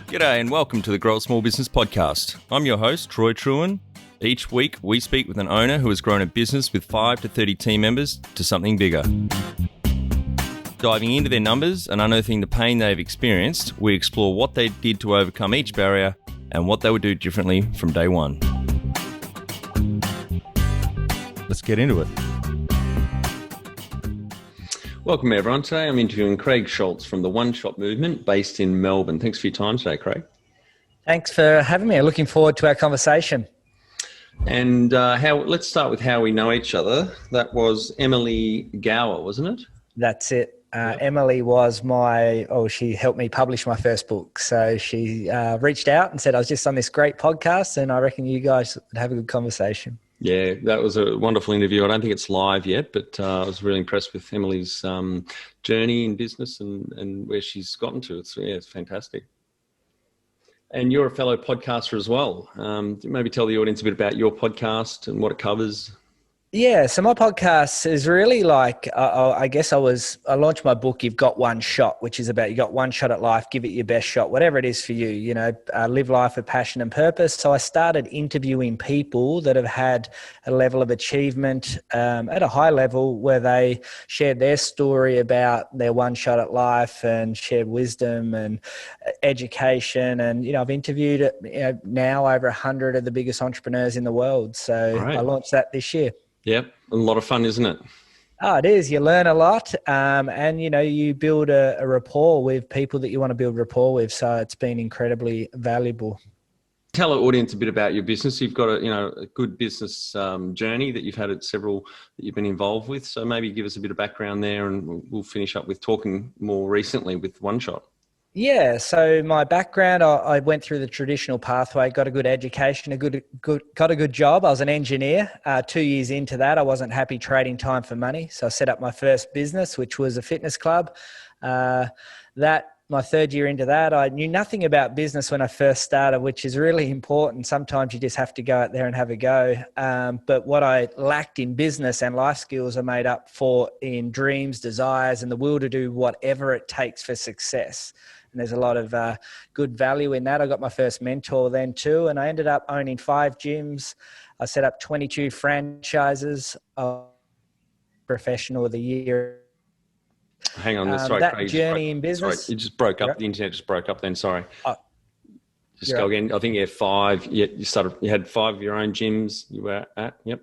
G'day and welcome to the Grow a Small Business Podcast. I'm your host, Troy Truen. Each week, we speak with an owner who has grown a business with 5 to 30 team members to something bigger. Diving into their numbers and unearthing the pain they've experienced, we explore what they did to overcome each barrier and what they would do differently from day one. Let's get into it. Welcome everyone. Today I'm interviewing Craig Schulze from the One Shop Movement based in Melbourne. Thanks for your time today, Craig. Thanks for having me. I'm looking forward to our conversation. And let's start with how we know each other. That was Emily Gower, wasn't it? That's it. Yep. Emily was she helped me publish my first book. So she reached out and said, I was just on this great podcast and I reckon you guys would have a good conversation. Yeah, that was a wonderful interview. I don't think it's live yet, but I was really impressed with Emily's journey in business and where she's gotten to. It's fantastic. And you're a fellow podcaster as well. Maybe tell the audience a bit about your podcast and what it covers. Yeah, so my podcast is really like, I launched my book, You've Got One Shot, which is about you got one shot at life, give it your best shot, whatever it is for you, live life with passion and purpose. So I started interviewing people that have had a level of achievement at a high level where they shared their story about their one shot at life and shared wisdom and education. And, I've interviewed now over 100 of the biggest entrepreneurs in the world. So I launched that this year. Yep, a lot of fun, isn't it? Oh, it is. You learn a lot and, you build a rapport with people that you want to build rapport with. So it's been incredibly valuable. Tell our audience a bit about your business. You've got a good business journey that you've had at several that you've been involved with. So maybe give us a bit of background there and we'll finish up with talking more recently with One Shot. Yeah, so my background, I went through the traditional pathway, got a good education, got a good job. I was an engineer. 2 years into that, I wasn't happy trading time for money. So I set up my first business, which was a fitness club. My third year into that, I knew nothing about business when I first started, which is really important. Sometimes you just have to go out there and have a go. But what I lacked in business and life skills are made up for in dreams, desires, and the will to do whatever it takes for success. And there's a lot of good value in that. I got my first mentor then too, and I ended up owning 5 gyms. I set up 22 franchises, professional of the year. Hang on, sorry, that Craig, journey in business. Sorry, it just broke up. Yep. The internet just broke up then, sorry. Just go again. I think you had 5. You had 5 of your own gyms you were at. Yep.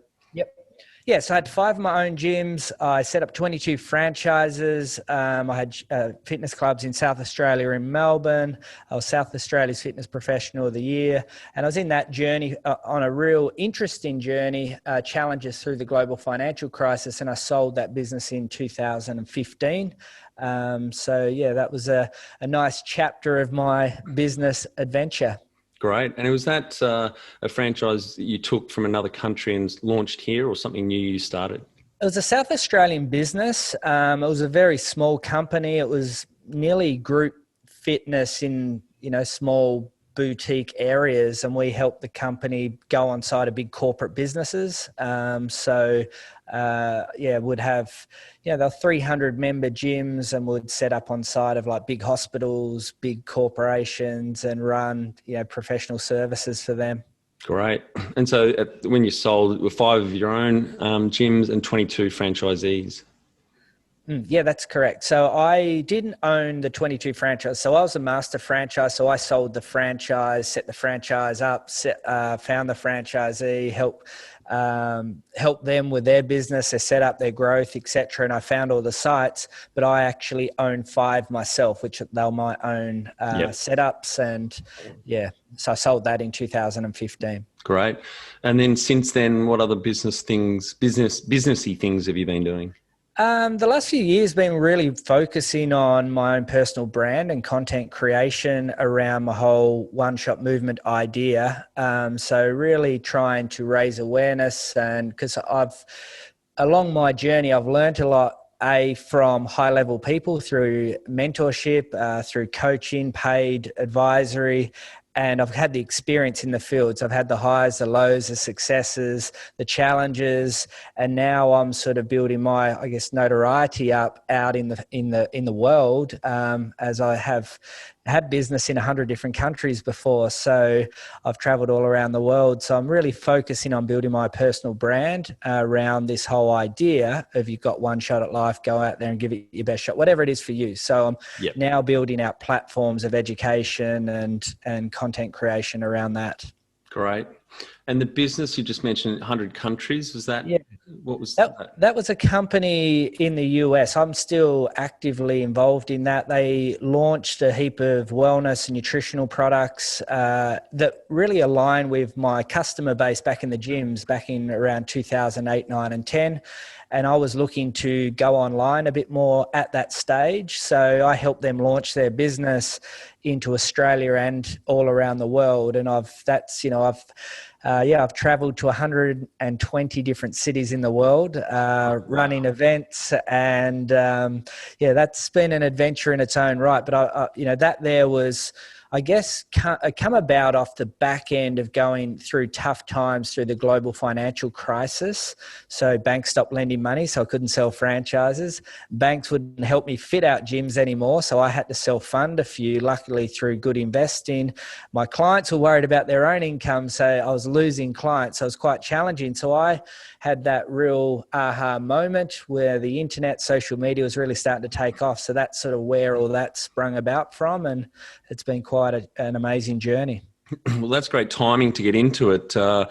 Yeah, so I had 5 of my own gyms. I set up 22 franchises. I had fitness clubs in South Australia, in Melbourne. I was South Australia's Fitness Professional of the Year. And I was in that journey on a real interesting journey, challenges through the global financial crisis. And I sold that business in 2015. That was a nice chapter of my business adventure. Great. And was that a franchise that you took from another country and launched here or something new you started? It was a South Australian business. It was a very small company. It was nearly group fitness in, small boutique areas, and we helped the company go on side of big corporate businesses. Would have, there were 300 member gyms and would set up on side of like big hospitals, big corporations and run, professional services for them. Great. And so when you sold, it were 5 of your own gyms and 22 franchisees. Yeah, that's correct. So I didn't own the 22 franchise. So I was a master franchise. So I sold the franchise, set the franchise up, found the franchisee, help them with their business, their setup, their growth, etc. And I found all the sites, but I actually own 5 myself, which they were my own setups. And so I sold that in 2015. Great. And then since then, what other businessy things have you been doing? The last few years been really focusing on my own personal brand and content creation around my whole One Shop Movement idea. So really trying to raise awareness, and because along my journey, I've learned a lot, from high level people through mentorship, through coaching, paid advisory, And I've had the experience in the fields. I've had the highs, the lows, the successes, the challenges, and now I'm sort of building my, I guess, notoriety up out in the world, as I have had business in 100 different countries before. So I've traveled all around the world. So I'm really focusing on building my personal brand around this whole idea of you've got one shot at life, go out there and give it your best shot, whatever it is for you. So I'm now building out platforms of education and content creation around that. Great. And the business you just mentioned, 100 countries, was that? Yeah. What was that? That was a company in the US. I'm still actively involved in that. They launched a heap of wellness and nutritional products that really align with my customer base back in the gyms back in around 2008, 9 and 10. And I was looking to go online a bit more at that stage. So I helped them launch their business into Australia and all around the world. And I've traveled to 120 different cities in the world, running events, and that's been an adventure in its own right. But that there was, I guess, come about off the back end of going through tough times through the global financial crisis. So banks stopped lending money, so I couldn't sell franchises. Banks wouldn't help me fit out gyms anymore, so I had to self-fund a few, luckily through good investing. My clients were worried about their own income, so I was losing clients, so it was quite challenging. So I had that real aha moment where the internet, social media was really starting to take off. So that's sort of where all that sprung about from, and it's been quite an amazing journey. Well, that's great timing to get into it. I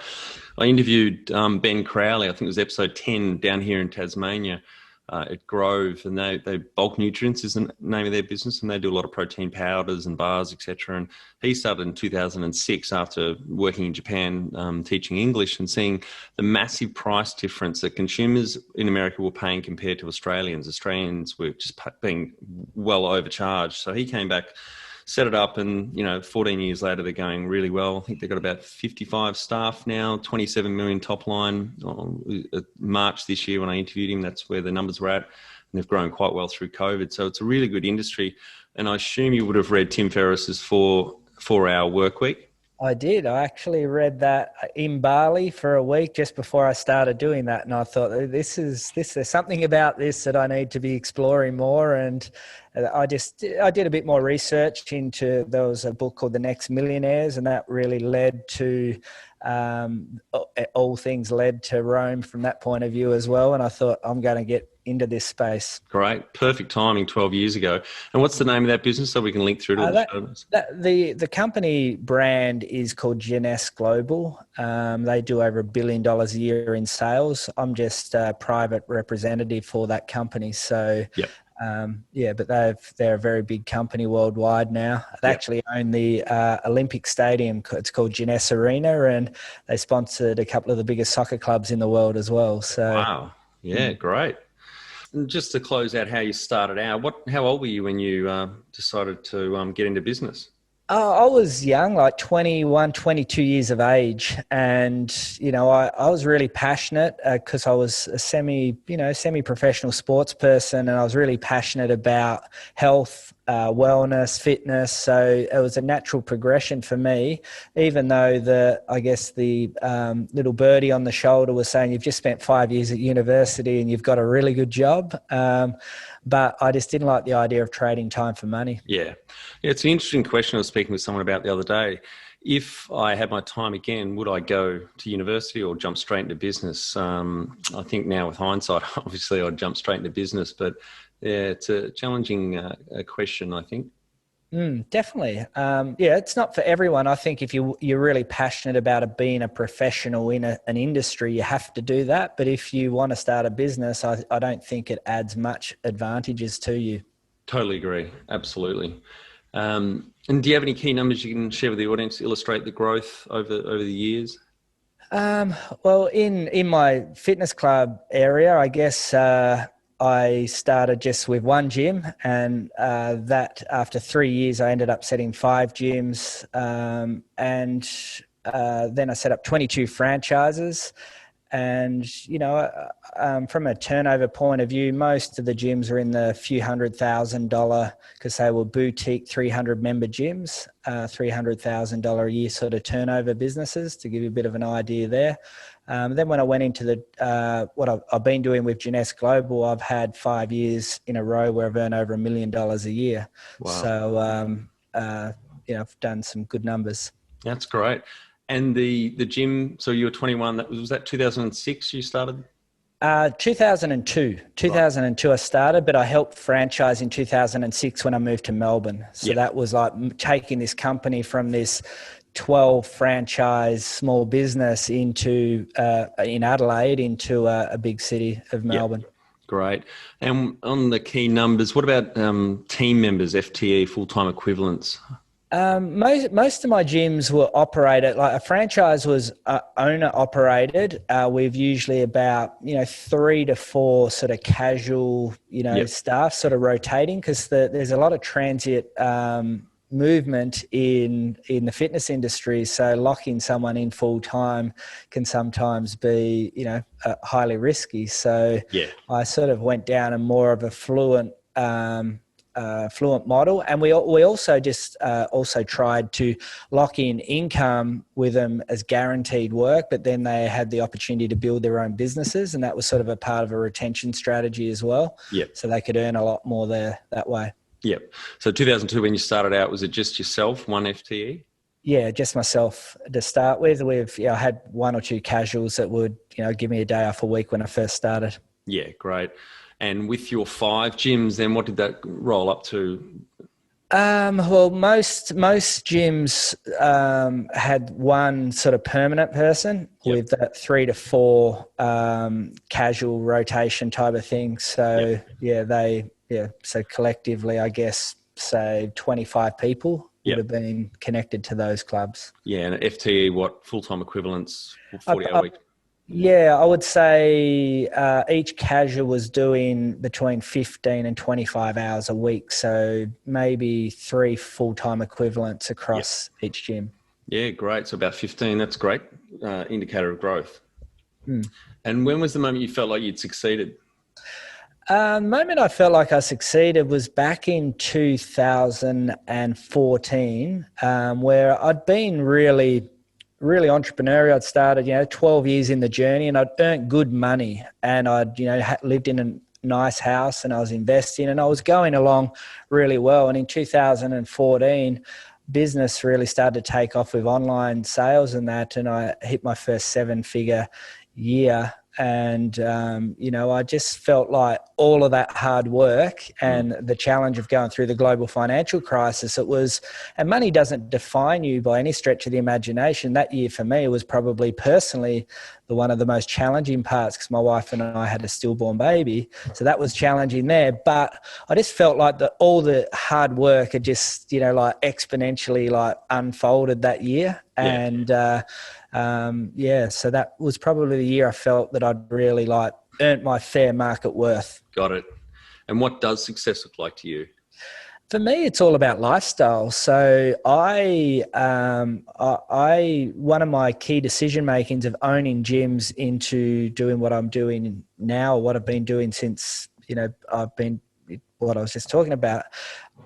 interviewed Ben Crowley, I think it was episode 10, down here in Tasmania at Grove, and they Bulk Nutrients is the name of their business, and they do a lot of protein powders and bars, etc. And he started in 2006 after working in Japan, teaching English and seeing the massive price difference that consumers in America were paying compared to Australians. Australians were just being well overcharged. So he came back, set it up, and 14 years later they're going really well. I think they've got about 55 staff now, 27 million top line. March this year when I interviewed him, that's where the numbers were at, and they've grown quite well through COVID. So it's a really good industry. And I assume you would have read Tim Ferriss's 4-Hour Work Week. I did. I actually read that in Bali for a week just before I started doing that, and I thought there's something about this that I need to be exploring more. And I did a bit more research into. There was a book called The Next Millionaires, and that really led to all things led to Rome from that point of view as well. And I thought, I'm going to get into this space. Great. Perfect timing 12 years ago. And what's the name of that business so we can link through to the show notes? The company brand is called Jeunesse Global. They do over $1 billion a year in sales. I'm just a private representative for that company. So, but they're a very big company worldwide now. They actually own the Olympic Stadium. It's called Jeunesse Arena, and they sponsored a couple of the biggest soccer clubs in the world as well. So, wow. Yeah, great. And just to close out how you started out, how old were you when you decided to get into business? I was young, like 21, 22 years of age. And, I was really passionate because I was a semi-professional sports person, and I was really passionate about health, wellness, fitness. So it was a natural progression for me, even though the little birdie on the shoulder was saying, you've just spent 5 years at university and you've got a really good job. But I just didn't like the idea of trading time for money. Yeah, it's an interesting question I was speaking with someone about the other day. If I had my time again, would I go to university or jump straight into business? I think now with hindsight, obviously I'd jump straight into business. But yeah, it's a challenging question, I think. Definitely. It's not for everyone. I think if you're really passionate about being a professional in an industry, you have to do that. But if you want to start a business, I don't think it adds much advantages to you. Totally agree. Absolutely. And do you have any key numbers you can share with the audience to illustrate the growth over the years? Well, in my fitness club area, I guess I started just with one gym, and that after 3 years, I ended up setting 5 gyms, and then I set up 22 franchises. And, from a turnover point of view, most of the gyms are in the few $100,000 because they were boutique 300 member gyms, $300,000 a year sort of turnover businesses, to give you a bit of an idea there. Then when I went into what I've been doing with Jeunesse Global, I've had 5 years in a row where I've earned over $1 million a year. Wow. So, I've done some good numbers. That's great. And the gym, so you were 21, was that 2006 you started? 2002. 2002 I started, but I helped franchise in 2006 when I moved to Melbourne. So that was like taking this company from this 12 franchise small business into in Adelaide into a big city of Melbourne. Yep. Great. And on the key numbers, what about team members, FTE, full-time equivalents? Most of my gyms were operated, like a franchise was owner operated. We've usually about, 3 to 4 sort of casual, staff sort of rotating, because there's a lot of transient movement in the fitness industry. So locking someone in full time can sometimes be, highly risky. So I sort of went down a more of a fluent model, and we also just also tried to lock in income with them as guaranteed work, but then they had the opportunity to build their own businesses, and that was sort of a part of a retention strategy as well. So they could earn a lot more there that way. So 2002, when you started out, was it just yourself, one FTE? Yeah, just myself to start with. I had 1 or 2 casuals that would give me a day off a week when I first started. Yeah, great. And with your 5 gyms, then what did that roll up to? Well, most gyms had one sort of permanent person with that 3 to 4 casual rotation type of thing. So so collectively, I guess, say 25 people would have been connected to those clubs. Yeah, and FTE, what, full-time equivalents, 40-hour week? Yeah, I would say each casual was doing between 15 and 25 hours a week. So maybe 3 full-time equivalents across each gym. Yeah, great. So about 15, that's great. Indicator of growth. And when was the moment you felt like you'd succeeded? The moment I felt like I succeeded was back in 2014, where I'd been really entrepreneurial. I'd started, 12 years in the journey, and I'd earned good money, and I'd, lived in a nice house, and I was investing, and I was going along really well. And in 2014, business really started to take off with online sales and that, and I hit my first 7-figure year. And, I just felt like all of that hard work and the challenge of going through the global financial crisis, and money doesn't define you by any stretch of the imagination. That year for me was probably personally one of the most challenging parts, because my wife and I had a stillborn baby. So that was challenging there. But I just felt like all the hard work had just, exponentially unfolded that year. And, so that was probably the year I felt that I'd really earned my fair market worth. Got it. And what does success look like to you? For me, it's all about lifestyle. So I one of my key decision makings of owning gyms into doing what I'm doing now, what I've been doing since, I've been what I was just talking about.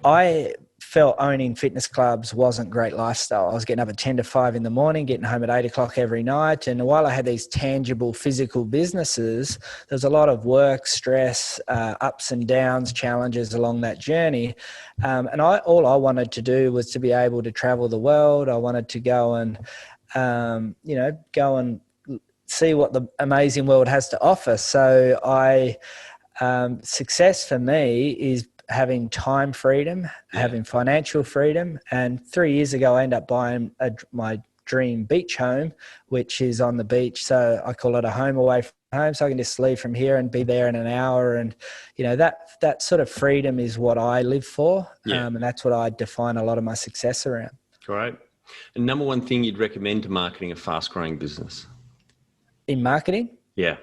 I felt owning fitness clubs wasn't great lifestyle. I was getting up at 10 to 5 in the morning, getting home at 8 o'clock every night. And while I had these tangible physical businesses, there's a lot of work, stress, ups and downs, challenges along that journey. And all I wanted to do was to be able to travel the world. I wanted to go and, see what the amazing world has to offer. So success for me is having time freedom, having financial freedom. And 3 years ago, I ended up buying my dream beach home, which is on the beach. So I call it a home away from home. So I can just leave from here and be there in an hour. And, that sort of freedom is what I live for. And that's what I define a lot of my success around. Great. And number one thing you'd recommend to marketing a fast growing business? In marketing? Yeah.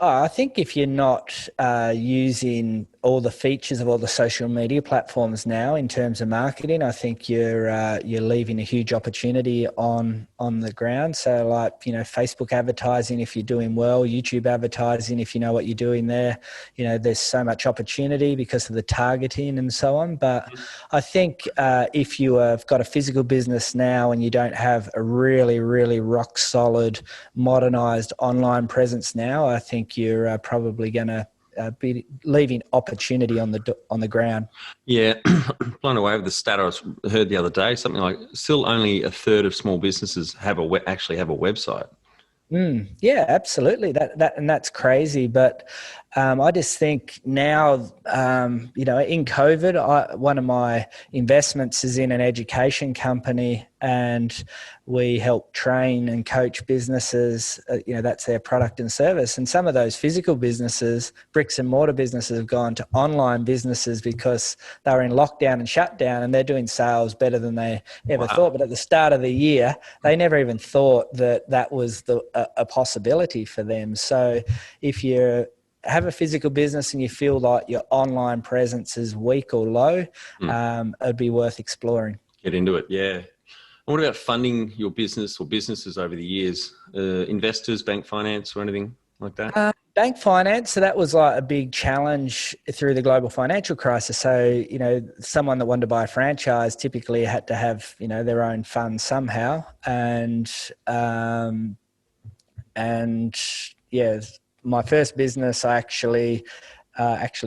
I think if you're not using all the features of all the social media platforms now in terms of marketing, I think you're leaving a huge opportunity on the ground. So Facebook advertising, if you're doing well, YouTube advertising, if you know what you're doing there, there's so much opportunity because of the targeting and so on. But I think if you have got a physical business now and you don't have a really, really rock solid, modernized online presence now, I think you're probably going to leaving opportunity on the ground. Yeah, blown away with the stat I heard the other day. Something like still only a third of small businesses actually have a website. Yeah, absolutely. That's crazy. But I just think now, in COVID, one of my investments is in an education company, and we help train and coach businesses. That's their product and service. And some of those physical businesses, bricks and mortar businesses, have gone to online businesses because they were in lockdown and shutdown, and they're doing sales better than they ever thought. But at the start of the year, they never even thought that was a possibility for them. So if you have a physical business and you feel like your online presence is weak or low, it'd be worth exploring. Get into it, yeah. And what about funding your business or businesses over the years? Investors, bank finance, or anything like that? Bank finance, so that was like a big challenge through the global financial crisis. So, someone that wanted to buy a franchise typically had to have, their own funds somehow. And yeah, my first business, I actually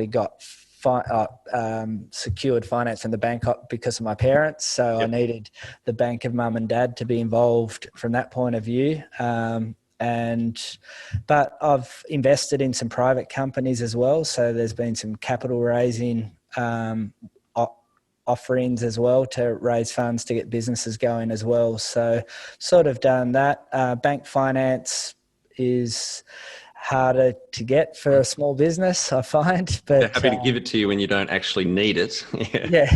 got secured finance from the bank because of my parents. So I needed the bank of mum and dad to be involved from that point of view. But I've invested in some private companies as well. So there's been some capital raising offerings as well to raise funds to get businesses going as well. So sort of done that. Bank finance is harder to get for a small business, I find. But they're happy to give it to you when you don't actually need it. Yeah.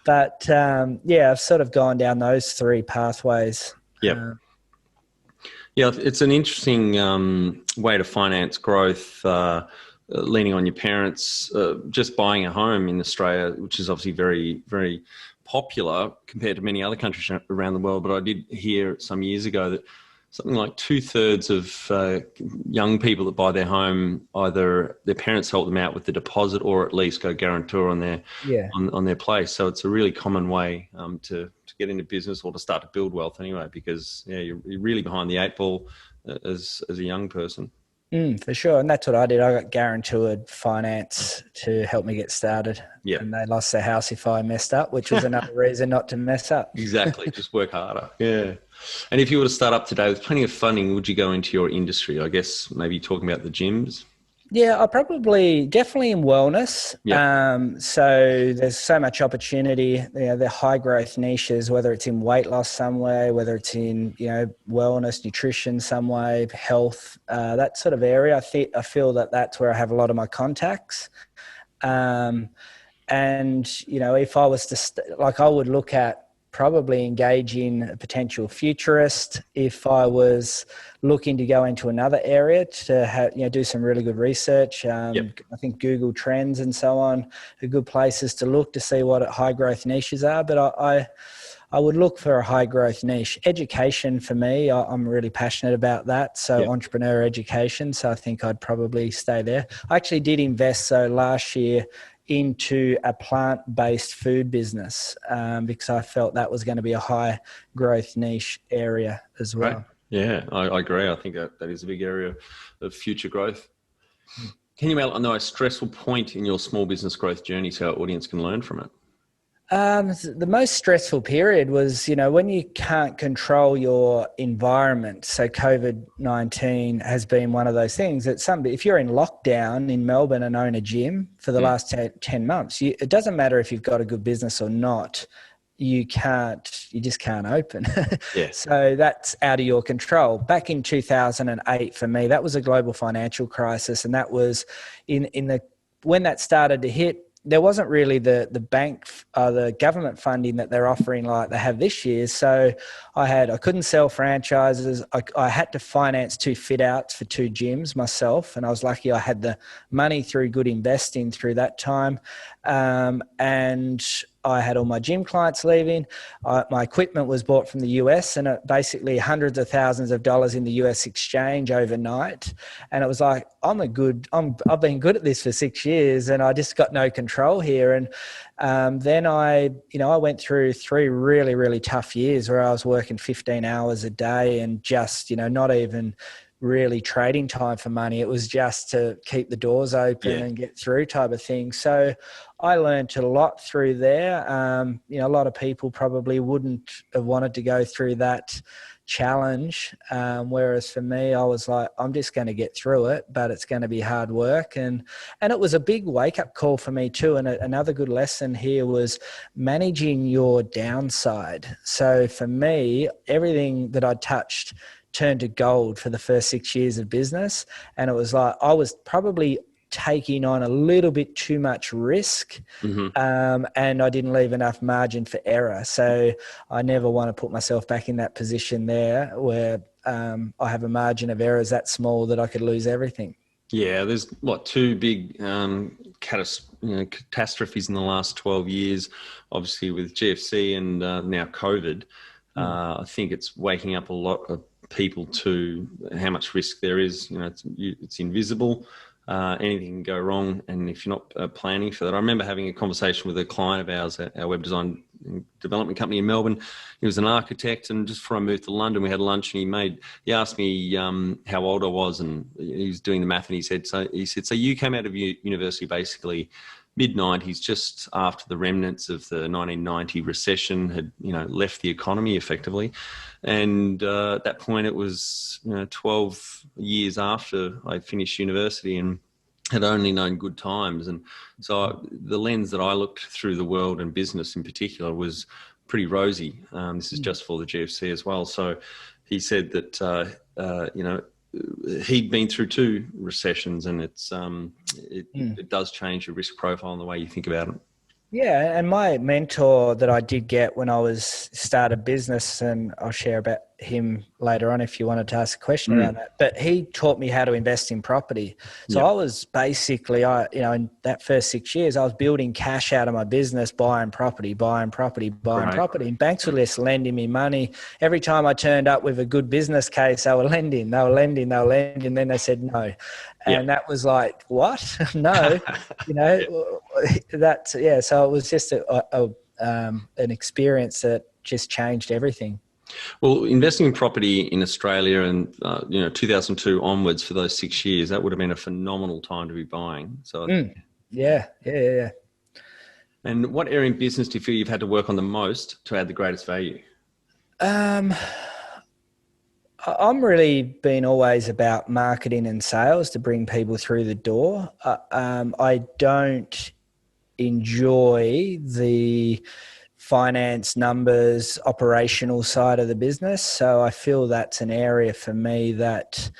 But I've sort of gone down those three pathways. Yeah. Yeah, it's an interesting way to finance growth, leaning on your parents. Just buying a home in Australia, which is obviously very, very popular compared to many other countries around the world. But I did hear some years ago that something like 2/3 of young people that buy their home, either their parents help them out with the deposit or at least go guarantor on their place. So it's a really common way to get into business or to start to build wealth anyway, because you're really behind the eight ball as a young person. For sure. And that's what I did. I got guaranteed finance to help me get started. Yeah. And they lost their house if I messed up, which was another reason not to mess up. Exactly. Just work harder. Yeah. And if you were to start up today with plenty of funding, would you go into your industry? I guess maybe talking about the gyms. Yeah, definitely in wellness. Yep. So there's so much opportunity. The high growth niches, whether it's in weight loss some way, whether it's in wellness, nutrition some way, health, that sort of area. I feel that's where I have a lot of my contacts. And if I was to I would look at probably engaging a potential futurist if I was looking to go into another area to do some really good research. I think Google Trends and so on are good places to look to see what high growth niches are. But I would look for a high growth niche. Education for me, I'm really passionate about that. So entrepreneur education. So I think I'd probably stay there. I actually did invest last year into a plant-based food business because I felt that was going to be a high growth niche area as well. Right. Yeah, I agree. I think that is a big area of future growth. Can you outline a stressful point in your small business growth journey so our audience can learn from it? The most stressful period was, when you can't control your environment. So COVID-19 has been one of those things that if you're in lockdown in Melbourne and own a gym for the last 10 months, it doesn't matter if you've got a good business or not. You just can't open. Yeah. So that's out of your control. Back in 2008, for me, that was a global financial crisis. And that was when that started to hit, there wasn't really the bank, the government funding that they're offering like they have this year. So I couldn't sell franchises. I had to finance 2 fit outs for 2 gyms myself. And I was lucky I had the money through good investing through that time. And I had all my gym clients leaving. My equipment was bought from the US and basically hundreds of thousands of dollars in the US exchange overnight. And it was like, I've been good at this for 6 years and I just got no control here. And then I went through 3 really, really tough years where I was working 15 hours a day and just, not even really trading time for money. It was just to keep the doors open and get through type of thing. So I learned a lot through there. A lot of people probably wouldn't have wanted to go through that challenge. Whereas for me, I was like, I'm just going to get through it, but it's going to be hard work. And it was a big wake up call for me too. And another good lesson here was managing your downside. So for me, everything that I touched turned to gold for the first 6 years of business. And it was like, I was probably taking on a little bit too much risk, and I didn't leave enough margin for error. So I never want to put myself back in that position there where I have a margin of errors that small that I could lose everything. Yeah, there's two big catastrophes in the last 12 years, obviously with GFC and now COVID. I think it's waking up a lot of people to how much risk there is. It's invisible. Anything can go wrong, and if you're not planning for that. I remember having a conversation with a client of ours at our web design development company in Melbourne. He was an architect, and just before I moved to London, we had lunch, and he asked me how old I was, and he was doing the math, and he said, so you came out of university basically mid-90s, just after the remnants of the 1990 recession had left the economy effectively. And at that point, it was 12 years after I finished university and had only known good times. And so the lens that I looked through the world and business in particular was pretty rosy. This is just for the GFC as well. So he said that, he'd been through 2 recessions, and it does change your risk profile and the way you think about it. Yeah, and my mentor that I did get when I was started business, and I'll share about him later on if you wanted to ask a question around that, but he taught me how to invest in property. So I was basically, in that first 6 years, I was building cash out of my business, buying property, and banks were just lending me money. Every time I turned up with a good business case, they were lending, then they said no. And that was like, what? No, that's, so it was just an experience that just changed everything. Well, investing in property in Australia and 2002 onwards for those 6 years, that would have been a phenomenal time to be buying. So yeah. And what area in business do you feel you've had to work on the most to add the greatest value? I'm really been always about marketing and sales to bring people through the door. I don't enjoy the finance, numbers, operational side of the business. So I feel that's an area for me that,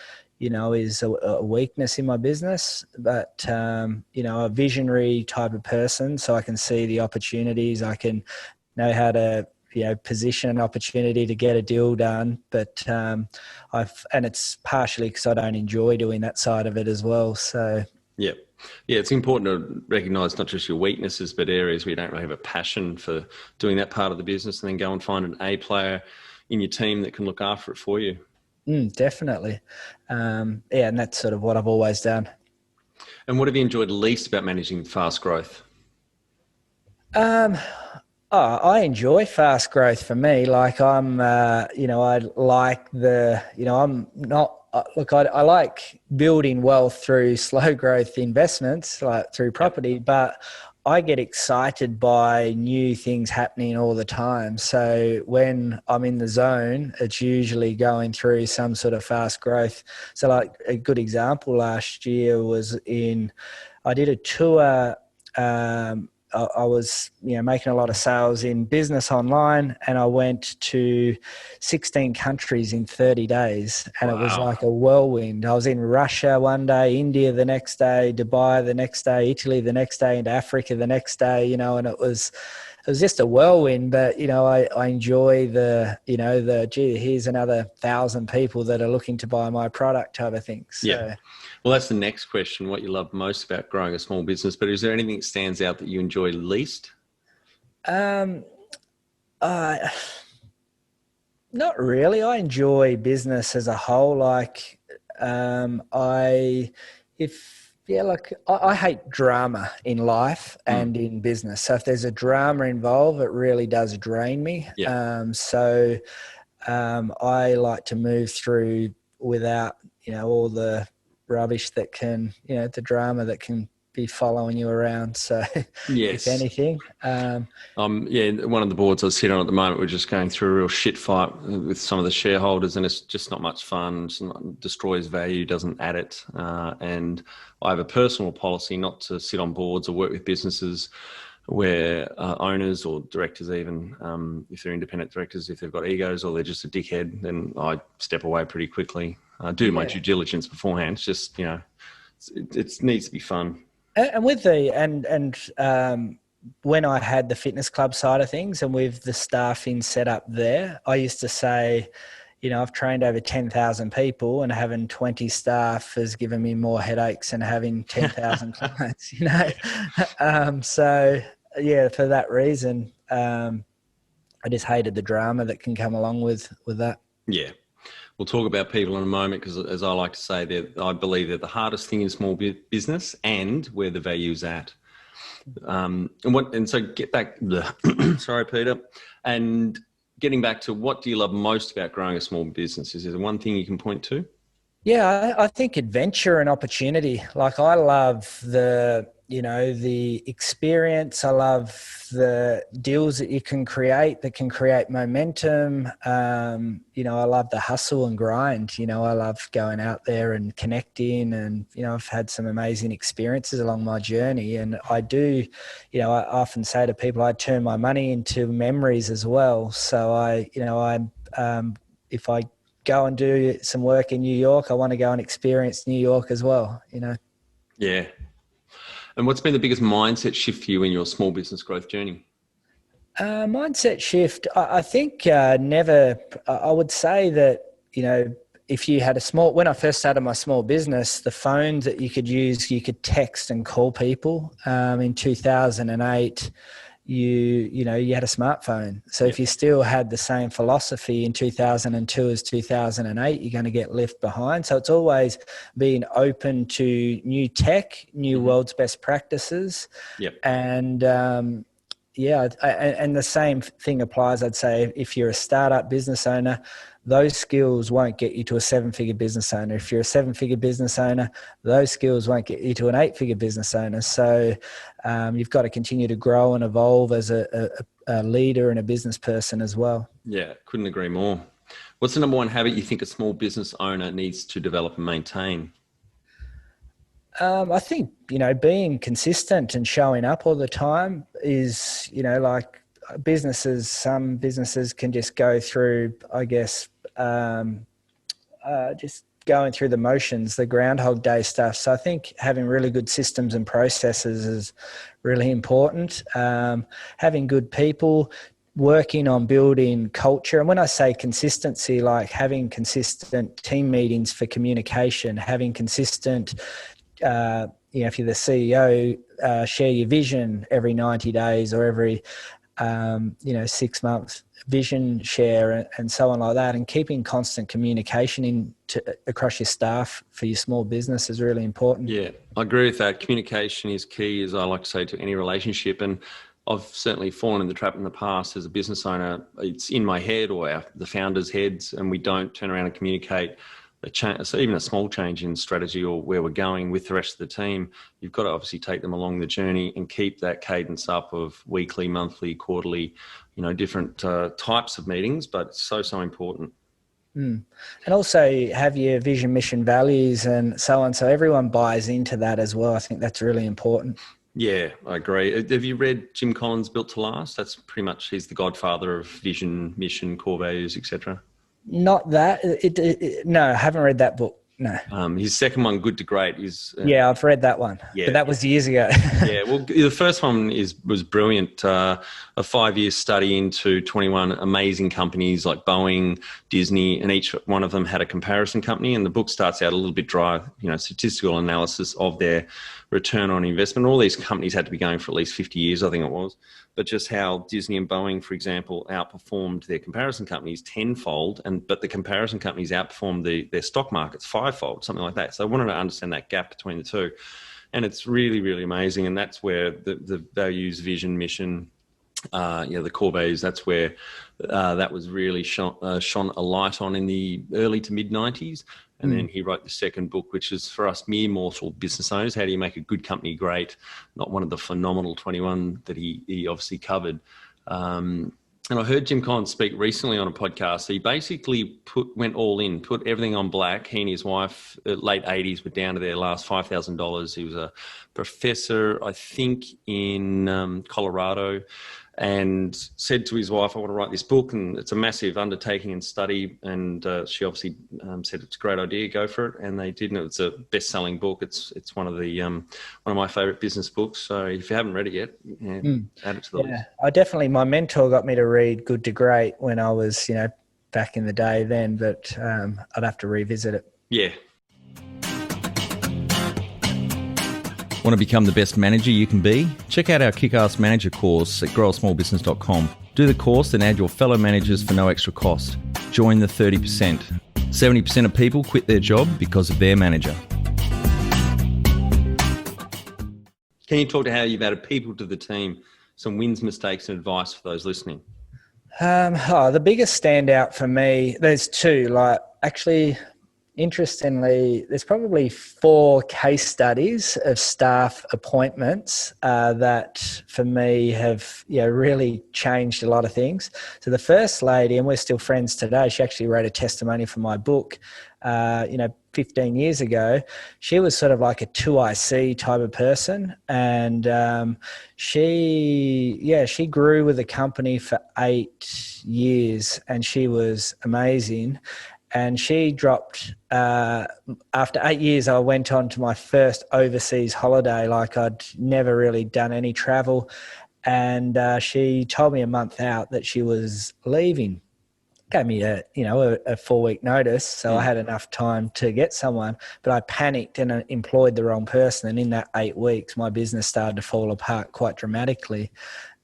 is a weakness in my business, but, a visionary type of person. So I can see the opportunities. I can know how to, position an opportunity to get a deal done. But and it's partially because I don't enjoy doing that side of it as well. So, yeah, it's important to recognise not just your weaknesses, but areas where you don't really have a passion for doing that part of the business, and then go and find an A player in your team that can look after it for you. Definitely. And that's sort of what I've always done. And what have you enjoyed least about managing fast growth? I enjoy fast growth. For me, like I'm, I like I'm not, look, I like building wealth through slow growth investments, like through property, but I get excited by new things happening all the time. So when I'm in the zone, it's usually going through some sort of fast growth. So like a good example last year was I did a tour, I was, making a lot of sales in business online, and I went to 16 countries in 30 days, and It was like a whirlwind. I was in Russia one day, India the next day, Dubai the next day, Italy the next day, into Africa the next day, and it was just a whirlwind. But, I enjoy here's another 1,000 people that are looking to buy my product type of thing. So. Yeah. Well, that's the next question, what you love most about growing a small business. But is there anything that stands out that you enjoy least? Not really. I enjoy business as a whole. Like, I hate drama in life and in business. So if there's a drama involved, it really does drain me. Yeah. I like to move through without, all the rubbish that can, the drama that can be following you around. So if Yes. anything, one of the boards I sit on at the moment, we're just going through a real shit fight with some of the shareholders, and it's just not much fun. Destroys value, doesn't add it. And I have a personal policy not to sit on boards or work with businesses where owners or directors, even if they're independent directors, if they've got egos or they're just a dickhead, then I step away pretty quickly. I do my due diligence beforehand. It's just, it needs to be fun. And with when I had the fitness club side of things and with the staffing set up there, I used to say, I've trained over 10,000 people, and having 20 staff has given me more headaches than having 10,000 clients, So yeah, for that reason, I just hated the drama that can come along with that. Yeah. We'll talk about people in a moment because, as I like to say, I believe they're the hardest thing in small business and where the value's at. So get back. Sorry, Peter. And getting back to what do you love most about growing a small business? Is there one thing you can point to? Yeah, I think adventure and opportunity. Like I love the experience. I love the deals that you can create that can create momentum. I love the hustle and grind. I love going out there and connecting, and, I've had some amazing experiences along my journey. And I do, I often say to people, I turn my money into memories as well. So if I go and do some work in New York, I want to go and experience New York as well, Yeah. And what's been the biggest mindset shift for you in your small business growth journey? Mindset shift. I think I would say that, if you had when I first started my small business, the phones that you could use, you could text and call people. In 2008, you had a smartphone. So if you still had the same philosophy in 2002 as 2008, you're going to get left behind. So it's always being open to new tech, new world's best practices. Yep. And, and the same thing applies, I'd say, if you're a startup business owner, those skills won't get you to a 7-figure business owner. If you're a 7-figure business owner, those skills won't get you to an 8-figure business owner. So you've got to continue to grow and evolve as a leader and a business person as well. Yeah, couldn't agree more. What's the number one habit you think a small business owner needs to develop and maintain? I think, being consistent and showing up all the time is, like some businesses can just go through, I guess, just going through the motions, the Groundhog Day stuff. So I think having really good systems and processes is really important. Having good people, working on building culture. And when I say consistency, like having consistent team meetings for communication, having consistent, if you're the CEO, share your vision every 90 days or every 6 months, vision share and so on like that, and keeping constant communication across your staff for your small business is really important. Yeah, I agree with that. Communication is key, as I like to say, to any relationship. And I've certainly fallen in the trap in the past as a business owner. It's in my head or the founders' heads, and we don't turn around and communicate so even a small change in strategy or where we're going with the rest of the team. You've got to obviously take them along the journey and keep that cadence up of weekly, monthly, quarterly, different types of meetings, but it's so important. And also have your vision, mission, values and so on. So everyone buys into that as well. I think that's really important. Yeah, I agree. Have you read Jim Collins' Built to Last? That's pretty much, he's the godfather of vision, mission, core values, etc. Not that. No, I haven't read that book. No. His second one, Good to Great, is... yeah, I've read that one. Yeah, but that was years ago. Yeah, well, the first one was brilliant. A 5-year study into 21 amazing companies like Boeing, Disney, and each one of them had a comparison company. And the book starts out a little bit dry, statistical analysis of their return on investment. All these companies had to be going for at least 50 years, I think it was. But just how Disney and Boeing, for example, outperformed their comparison companies tenfold, but the comparison companies outperformed their stock markets fivefold, something like that. So I wanted to understand that gap between the two. And it's really, really amazing. And that's where the values, vision, mission, the core values, that's where that was really shone a light on in the early to mid 90s. And then he wrote the second book, which is for us mere mortal business owners. How do you make a good company great? Not one of the phenomenal 21 that he obviously covered. And I heard Jim Collins speak recently on a podcast. He basically went all in, put everything on black. He and his wife, late 80s, were down to their last $5,000. He was a professor, I think, in Colorado, and said to his wife, I want to write this book, and it's a massive undertaking and study. And she obviously said, it's a great idea, go for it. And they did, and it's a best-selling book. It's one of my favorite business books. So if you haven't read it yet, add it to the list. My mentor got me to read Good to Great when I was, back in the day then, but I'd have to revisit it. Yeah. Want to become the best manager you can be? Check out our Kick-Ass Manager course at growasmallbusiness.com. Do the course and add your fellow managers for no extra cost. Join the 30%. 70% of people quit their job because of their manager. Can you talk to how you've added people to the team? Some wins, mistakes, and advice for those listening. The biggest standout for me, there's two. Interestingly, there's probably 4 case studies of staff appointments that for me have really changed a lot of things. So the first lady, and we're still friends today, she actually wrote a testimony for my book 15 years ago. She was sort of like a 2IC type of person, and she grew with the company for 8 years, and she was amazing. And she dropped, after 8 years, I went on to my first overseas holiday. Like, I'd never really done any travel. And she told me a month out that she was leaving. Gave me a 4-week notice. So I had enough time to get someone, but I panicked and employed the wrong person. And in that 8 weeks, my business started to fall apart quite dramatically.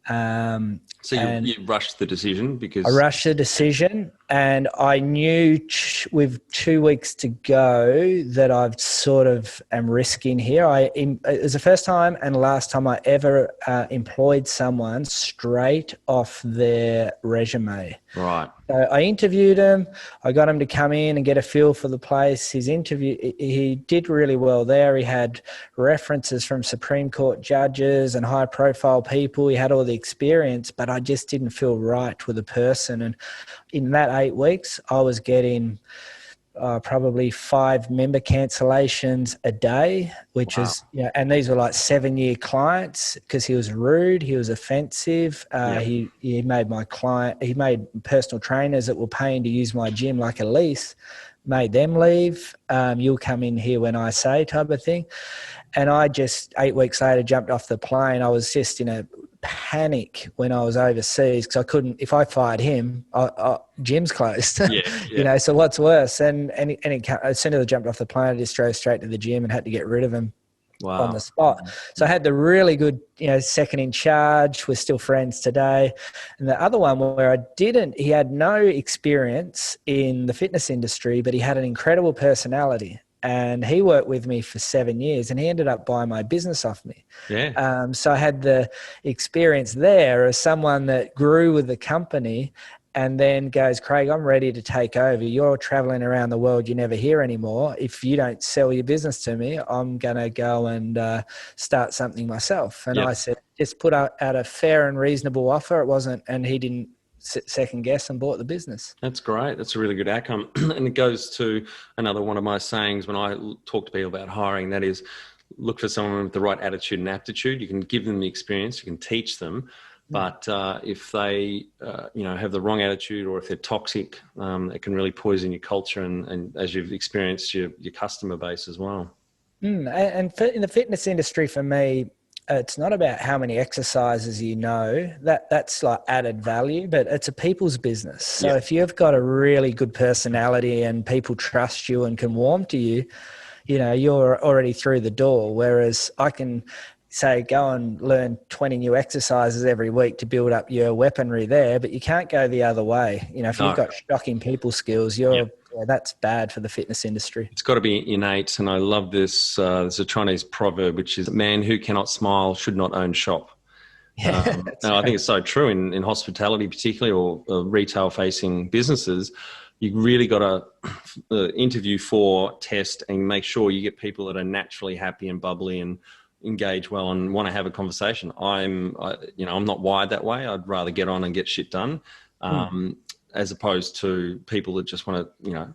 So you rushed the decision because... I rushed the decision, and I knew with 2 weeks to go that I've sort of am risking here. It was the first time and last time I ever employed someone straight off their resume. Right. So I interviewed him. I got him to come in and get a feel for the place. He did really well there. He had references from Supreme Court judges and high-profile people. He had all the experience, but I just didn't feel right with the person. And in that 8 weeks, I was getting probably 5 member cancellations a day, which wow. is, and these were like 7-year clients because he was rude, he was offensive. He made he made personal trainers that were paying to use my gym like a lease, made them leave. You'll come in here when I say type of thing. And I just 8 weeks later jumped off the plane. I was just in a panic when I was overseas because I couldn't. If I fired him, gym's closed. So what's worse? And as soon as I jumped off the plane, I just drove straight to the gym and had to get rid of him on the spot. So I had the really good, second in charge. We're still friends today. And the other one where he had no experience in the fitness industry, but he had an incredible personality. And he worked with me for 7 years, and he ended up buying my business off me. Yeah. So I had the experience there as someone that grew with the company and then goes, Craig, I'm ready to take over. You're traveling around the world. You never hear anymore. If you don't sell your business to me, I'm going to go and start something myself. And I said, just put out a fair and reasonable offer. It wasn't, and he didn't second guess and bought the business. That's great. That's a really good outcome. And it goes to another one of my sayings when I talk to people about hiring, that is, look for someone with the right attitude and aptitude. You can give them the experience, you can teach them, but if they have the wrong attitude, or if they're toxic, it can really poison your culture and as you've experienced, your customer base as well. And in the fitness industry, for me, it's not about how many exercises that's like added value, but it's a people's business. So if you've got a really good personality and people trust you and can warm to you, you're already through the door. Whereas I can say, go and learn 20 new exercises every week to build up your weaponry there, but you can't go the other way. If you've got shocking people skills, that's bad for the fitness industry. It's got to be innate. And I love this. There's a Chinese proverb, which is, a man who cannot smile should not own shop. Yeah, No, I think it's so true in hospitality, particularly, or retail-facing businesses. You really got to interview for, test, and make sure you get people that are naturally happy and bubbly and engage well and want to have a conversation. I'm not wired that way. I'd rather get on and get shit done, as opposed to people that just want to,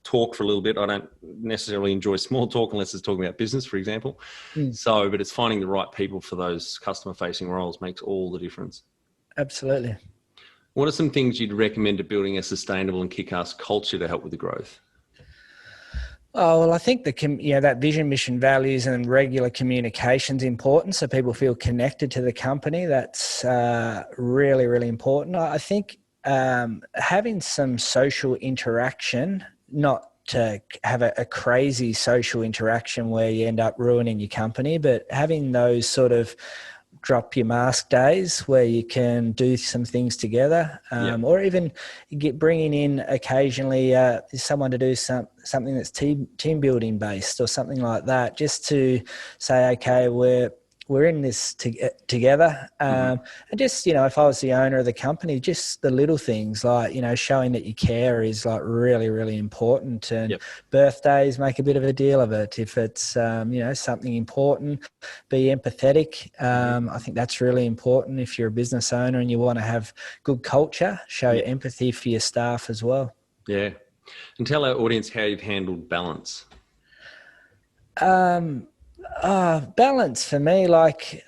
talk for a little bit. I don't necessarily enjoy small talk unless it's talking about business, for example. But it's finding the right people for those customer-facing roles makes all the difference. Absolutely. What are some things you'd recommend to building a sustainable and kick-ass culture to help with the growth? Oh, well, I think that vision, mission, values, and regular communication is important, so people feel connected to the company. That's really, really important. I think having some social interaction, not to have a crazy social interaction where you end up ruining your company, but having those sort of drop your mask days where you can do some things together, or even bringing in occasionally someone to do something that's team building based or something like that, just to say, okay, we're in this together. And just, if I was the owner of the company, just the little things like, showing that you care is like really, really important. And birthdays, make a bit of a deal of it. If it's, something important, be empathetic. I think that's really important. If you're a business owner and you want to have good culture, show empathy for your staff as well. Yeah. And tell our audience how you've handled balance. Balance for me, like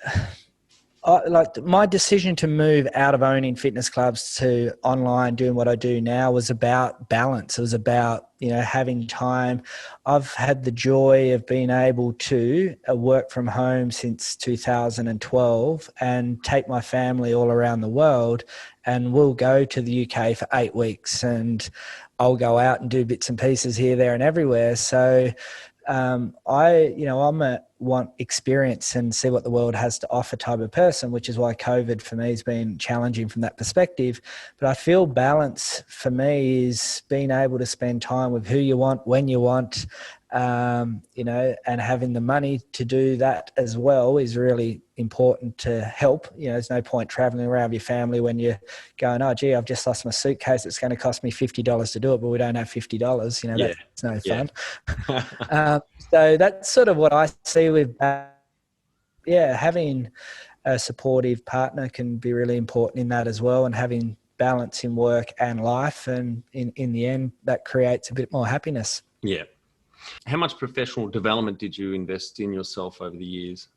my decision to move out of owning fitness clubs to online doing what I do now was about balance. It was about, having time. I've had the joy of being able to work from home since 2012 and take my family all around the world, and we'll go to the UK for 8 weeks and I'll go out and do bits and pieces here, there and everywhere. So I'm want experience and see what the world has to offer type of person, which is why COVID for me has been challenging from that perspective. But I feel balance for me is being able to spend time with who you want, when you want, and having the money to do that as well is really important to help. There's no point traveling around with your family when you're going, oh, gee, I've just lost my suitcase. It's going to cost me $50 to do it, but we don't have $50. That's no fun. So that's sort of what I see with, having a supportive partner can be really important in that as well, and having balance in work and life. And in the end, that creates a bit more happiness. Yeah. How much professional development did you invest in yourself over the years?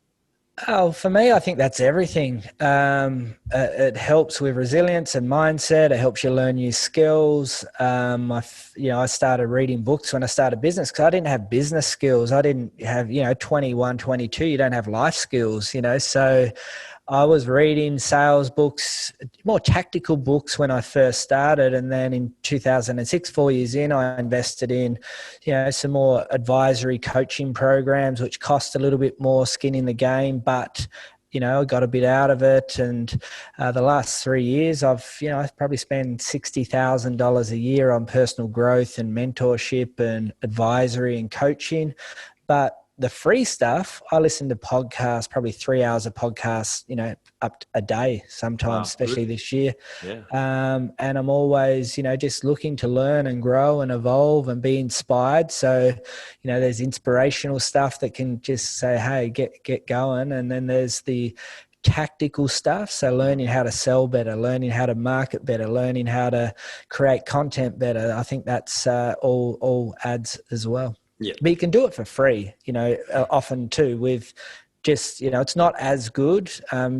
Oh, for me, I think that's everything. It helps with resilience and mindset. It helps you learn new skills. I started reading books when I started business because I didn't have business skills. I didn't have, 21, 22, you don't have life skills, so I was reading sales books, more tactical books when I first started. And then in 2006, 4 years in, I invested in, some more advisory coaching programs, which cost a little bit more skin in the game, but, I got a bit out of it. And the last 3 years, I've probably spent $60,000 a year on personal growth and mentorship and advisory and coaching. But the free stuff, I listen to podcasts, probably 3 hours of podcasts, up a day sometimes, especially this year. Yeah. And I'm always, just looking to learn and grow and evolve and be inspired. So, there's inspirational stuff that can just say, hey, get going. And then there's the tactical stuff. So learning how to sell better, learning how to market better, learning how to create content better. I think that's all adds as well. Yeah. But you can do it for free, often too, with just, it's not as good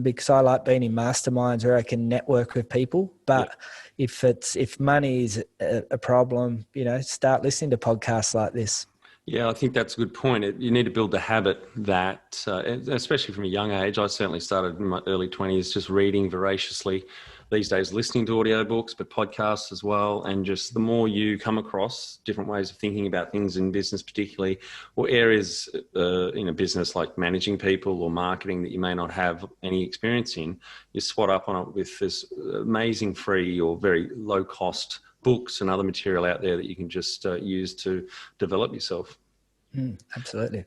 because I like being in masterminds where I can network with people. But if money is a problem, start listening to podcasts like this. Yeah, I think that's a good point. You need to build the habit that, especially from a young age, I certainly started in my early 20s just reading voraciously. These days, listening to audiobooks, but podcasts as well. And just the more you come across different ways of thinking about things in business, particularly, or areas in a business like managing people or marketing that you may not have any experience in, you swat up on it with this amazing free or very low cost books and other material out there that you can just use to develop yourself. Absolutely.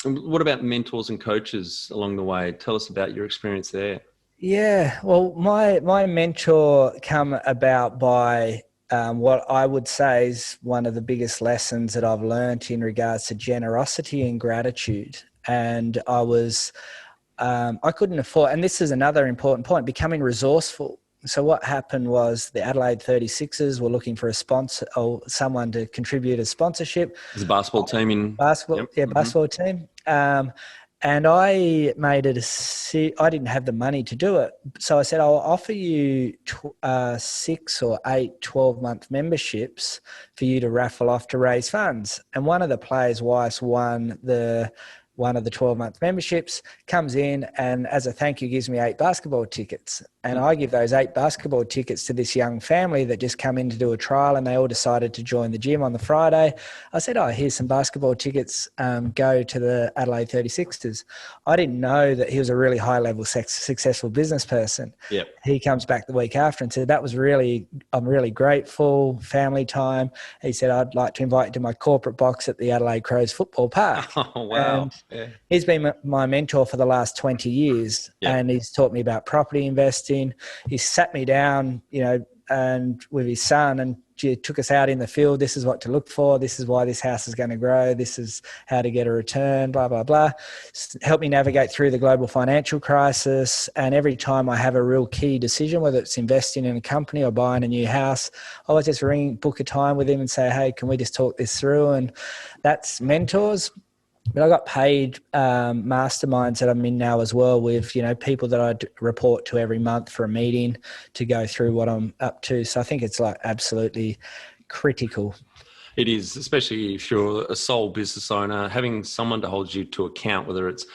And what about mentors and coaches along the way? Tell us about your experience there. Yeah, well, my mentor come about by what I would say is one of the biggest lessons that I've learned in regards to generosity and gratitude. And I couldn't afford, and this is another important point, becoming resourceful. So what happened was the Adelaide 36ers were looking for a sponsor or someone to contribute a sponsorship. There's a basketball team in basketball, yep. Basketball team. And I made it I didn't have the money to do it. So I said, I'll offer you 6 or 8 12-month memberships for you to raffle off to raise funds. And one of the players' wives won one of the 12-month memberships, comes in and as a thank you gives me 8 basketball tickets. And I give those 8 basketball tickets to this young family that just come in to do a trial, and they all decided to join the gym on the Friday. I said, here's some basketball tickets, go to the Adelaide 36ers. I didn't know that he was a really high-level successful business person. Yep. He comes back the week after and said, I'm really grateful, family time. He said, I'd like to invite you to my corporate box at the Adelaide Crows football park. Oh, wow. And he's been my mentor for the last 20 years, and he's taught me about property investing. He sat me down, and with his son, and took us out in the field. This is what to look for. This is why this house is going to grow. This is how to get a return, blah, blah, blah. Help me navigate through the global financial crisis. And every time I have a real key decision, whether it's investing in a company or buying a new house, I always just book a time with him and say, hey, can we just talk this through? And that's mentors. But I got paid masterminds that I'm in now as well with, people that I report to every month for a meeting to go through what I'm up to. So I think it's like absolutely critical. It is, especially if you're a sole business owner, having someone to hold you to account, whether it's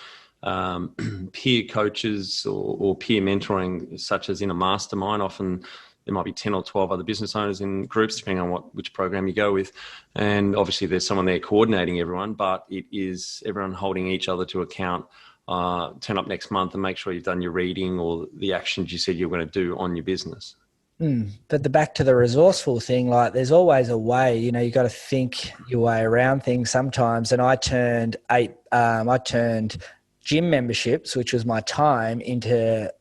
peer coaches or peer mentoring, such as in a mastermind. Often there might be 10 or 12 other business owners in groups, depending on which program you go with. And obviously there's someone there coordinating everyone, but it is everyone holding each other to account. Turn up next month and make sure you've done your reading or the actions you said you're going to do on your business. But back to the resourceful thing, like there's always a way, you got to think your way around things sometimes. And I turned gym memberships, which was my time, into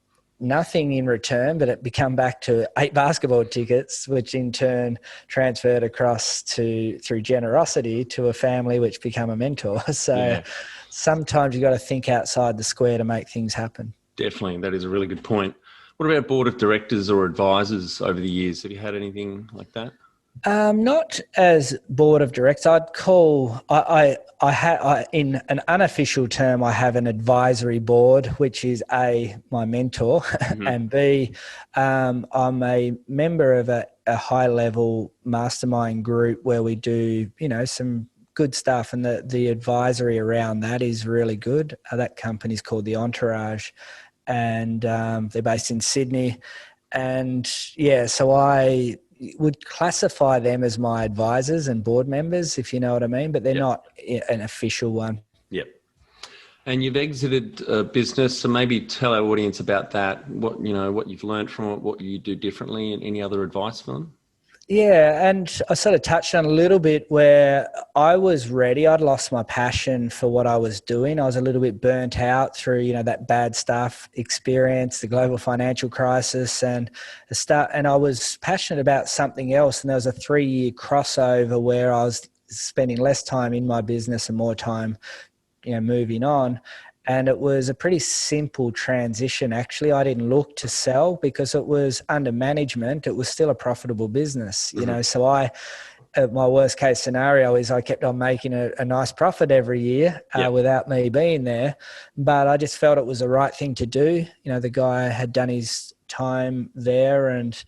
nothing in return, but it became back to 8 basketball tickets, which in turn transferred across through generosity to a family, which became a mentor. So sometimes you got to think outside the square to make things happen. Definitely. That is a really good point. What about board of directors or advisors over the years? Have you had anything like that? Not as board of directors. I'd call, in an unofficial term, I have an advisory board, which is A, my mentor, and B, I'm a member of a high level mastermind group where we do, some good stuff. And the advisory around that is really good. That company's called The Entourage, and they're based in Sydney. And so I would classify them as my advisors and board members, if you know what I mean, but they're not an official one. Yep. And you've exited a business, so maybe tell our audience about that, what you've learned from it, what you do differently, and any other advice for them. Yeah, and I sort of touched on a little bit where I was ready. I'd lost my passion for what I was doing. I was a little bit burnt out through, that bad stuff experience, the global financial crisis and I was passionate about something else. And there was a 3-year crossover where I was spending less time in my business and more time, moving on. And it was a pretty simple transition. Actually, I didn't look to sell because it was under management. It was still a profitable business, So my worst case scenario is I kept on making a nice profit every year without me being there. But I just felt it was the right thing to do. The guy had done his time there and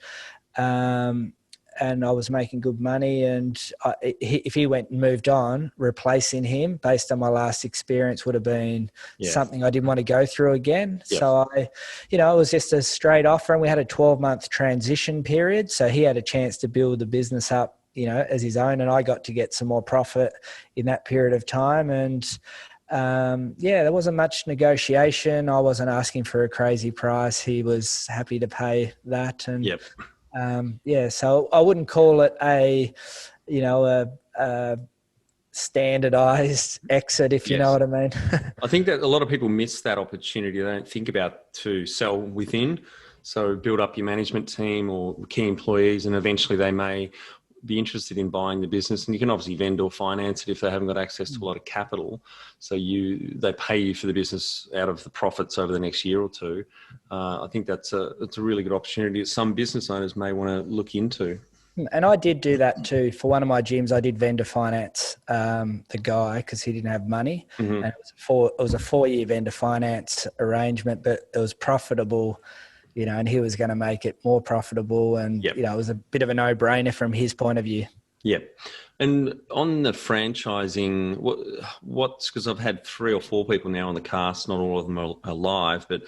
I was making good money, and if he went and moved on, replacing him based on my last experience would have been something I didn't want to go through again. Yes. So it was just a straight offer, and we had a 12-month transition period. So he had a chance to build the business up, as his own, and I got to get some more profit in that period of time. And there wasn't much negotiation. I wasn't asking for a crazy price. He was happy to pay that. And so I wouldn't call it a standardized exit, if you know what I mean. I think that a lot of people miss that opportunity. They don't think about to sell within. So build up your management team or key employees, and eventually they may be interested in buying the business. And you can obviously vendor finance it if they haven't got access to a lot of capital. So they pay you for the business out of the profits over the next year or two. I think it's a really good opportunity that some business owners may want to look into. And I did do that too. For one of my gyms, I did vendor finance the guy because he didn't have money. And it was a 4-year vendor finance arrangement, but it was profitable, and he was going to make it more profitable. And, it was a bit of a no-brainer from his point of view. Yep. And on the franchising, what's because I've had 3 or 4 people now on the cast, not all of them are live, but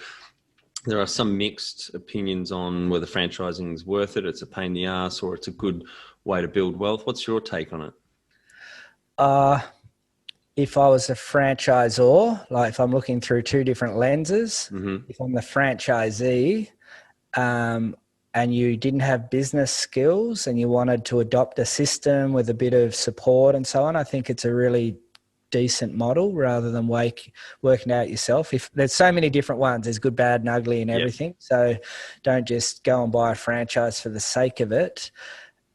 there are some mixed opinions on whether franchising is worth it, it's a pain in the ass, or it's a good way to build wealth. What's your take on it? If I was a franchisor, like if I'm looking through 2 different lenses, if I'm the franchisee and you didn't have business skills and you wanted to adopt a system with a bit of support and so on, I think it's a really decent model rather than working out yourself. If there's so many different ones, there's good, bad and ugly and everything. So don't just go and buy a franchise for the sake of it.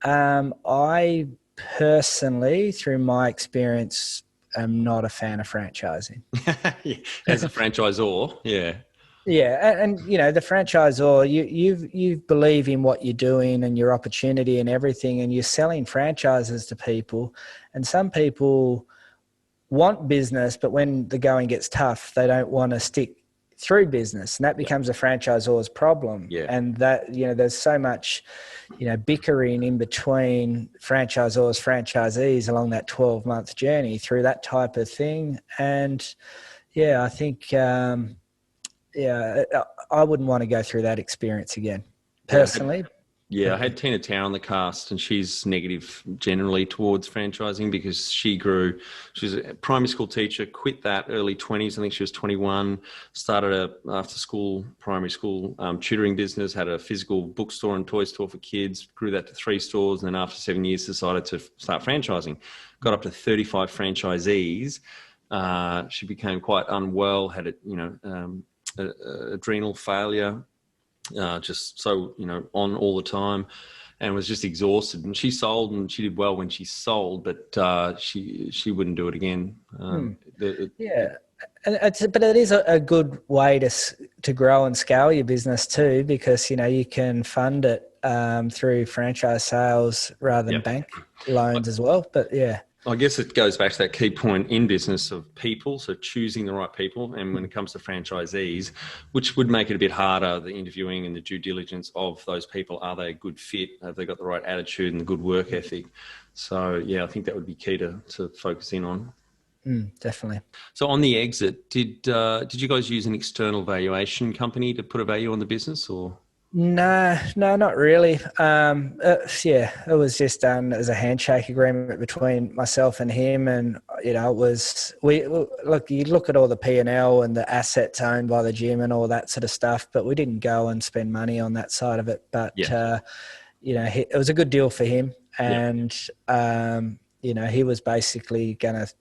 I personally, through my experience, am not a fan of franchising. As a franchisor, yeah. Yeah, and the franchisor, you believe in what you're doing and your opportunity and everything, and you're selling franchises to people, and some people want business, but when the going gets tough, they don't want to stick through business, and that becomes a franchisor's problem. And that there's so much bickering in between franchisors, franchisees along that 12-month journey through that type of thing. And I think I wouldn't want to go through that experience again personally. I had Tina Tower on the cast, and she's negative generally towards franchising because she was a primary school teacher, quit that early 20s. I think she was 21, started a after school, primary school tutoring business, had a physical bookstore and toy store for kids, grew that to 3 stores. And then after 7 years decided to start franchising, got up to 35 franchisees. She became quite unwell, had adrenal failure, just so on all the time, and was just exhausted. And she sold, and she did well when she sold, but she wouldn't do it again. But it is a good way to grow and scale your business too, because you can fund it through franchise sales rather than bank loans as well. But I guess it goes back to that key point in business of people, so choosing the right people. And when it comes to franchisees, which would make it a bit harder, the interviewing and the due diligence of those people, are they a good fit? Have they got the right attitude and the good work ethic? So, I think that would be key to focus in on. Definitely. So on the exit, did you guys use an external valuation company to put a value on the business, or? No, not really. It was just done as a handshake agreement between myself and him, and you look at all the P&L and the assets owned by the gym and all that sort of stuff, but we didn't go and spend money on that side of it. But it was a good deal for him, and he was basically going to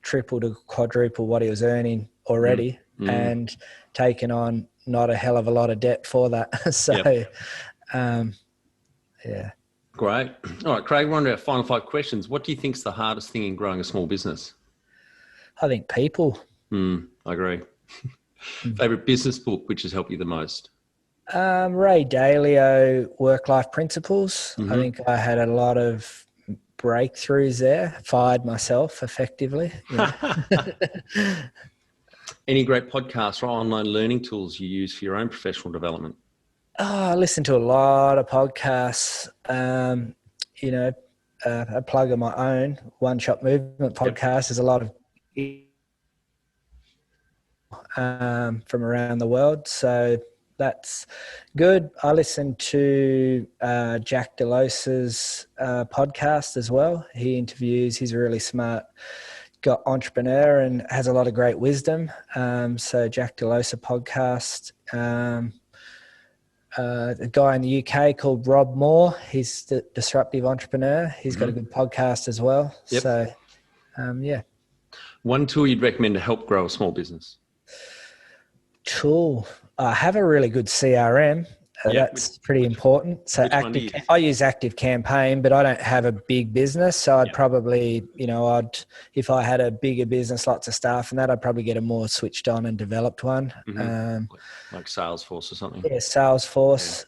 triple to quadruple what he was earning already, and taken on not a hell of a lot of debt for that. Great. All right, Craig, we're on to our final 5 questions. What do you think is the hardest thing in growing a small business? I think people. I agree. Favorite business book, which has helped you the most? Ray Dalio, Work-Life Principles. I think I had a lot of breakthroughs there, fired myself effectively. Any great podcasts or online learning tools you use for your own professional development? I listen to a lot of podcasts. A plug of my own, One Shot Movement podcast. There's a lot of from around the world, so that's good. I listen to Jack DeLosa's podcast as well. He's a really smart entrepreneur and has a lot of great wisdom. So Jack DeLosa podcast. A guy in the UK called Rob Moore. He's the disruptive entrepreneur. He's got a good podcast as well. So Yeah. One tool you'd recommend to help grow a small business? Tool. I have a really good CRM. That's pretty important. So I use Active Campaign, but I don't have a big business. So I'd probably, if I had a bigger business, lots of staff and that, I'd probably get a more switched on and developed one. Like Salesforce or something. Yeah, Salesforce.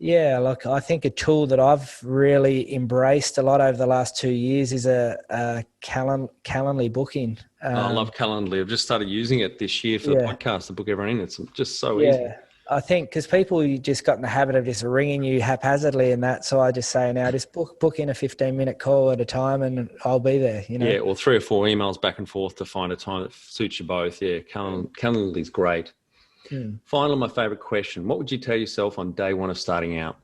Look, I think a tool that I've really embraced a lot over the last 2 years is a Calendly booking. I love Calendly. I've just started using it this year for the podcast to book everyone in. It's just so easy. Yeah, I think because people just got in the habit of just ringing you haphazardly and that. So I just say now, just book in a 15-minute call at a time and I'll be there. Yeah, or 3 or 4 emails back and forth to find a time that suits you both. Yeah, Calendly's great. Finally, my favorite question. What would you tell yourself on day one of starting out?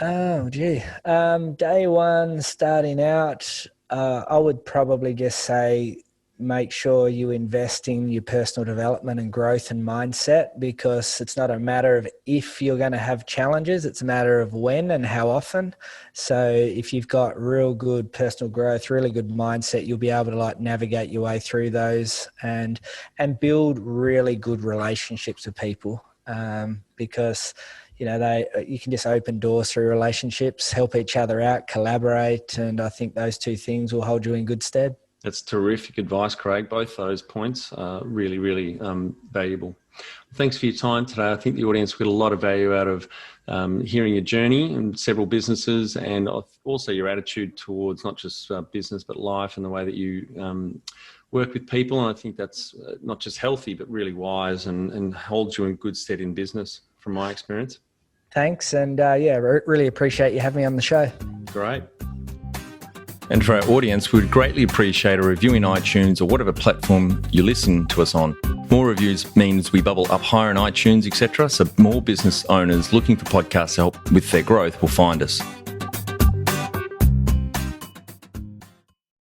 Oh, gee. Day one starting out, I would probably just say make sure you invest in your personal development and growth and mindset, because it's not a matter of if you're going to have challenges, it's a matter of when and how often. So if you've got real good personal growth, really good mindset, you'll be able to navigate your way through those and build really good relationships with people, because you can just open doors through relationships, help each other out, collaborate, and I think those 2 things will hold you in good stead. That's terrific advice, Craig. Both those points are really, really valuable. Thanks for your time today. I think the audience got a lot of value out of hearing your journey in several businesses, and also your attitude towards not just business but life and the way that you work with people. And I think that's not just healthy but really wise and holds you in good stead in business from my experience. Thanks. And really appreciate you having me on the show. Great. And for our audience, we'd greatly appreciate a review in iTunes or whatever platform you listen to us on. More reviews means we bubble up higher in iTunes, etc. So more business owners looking for podcasts to help with their growth will find us.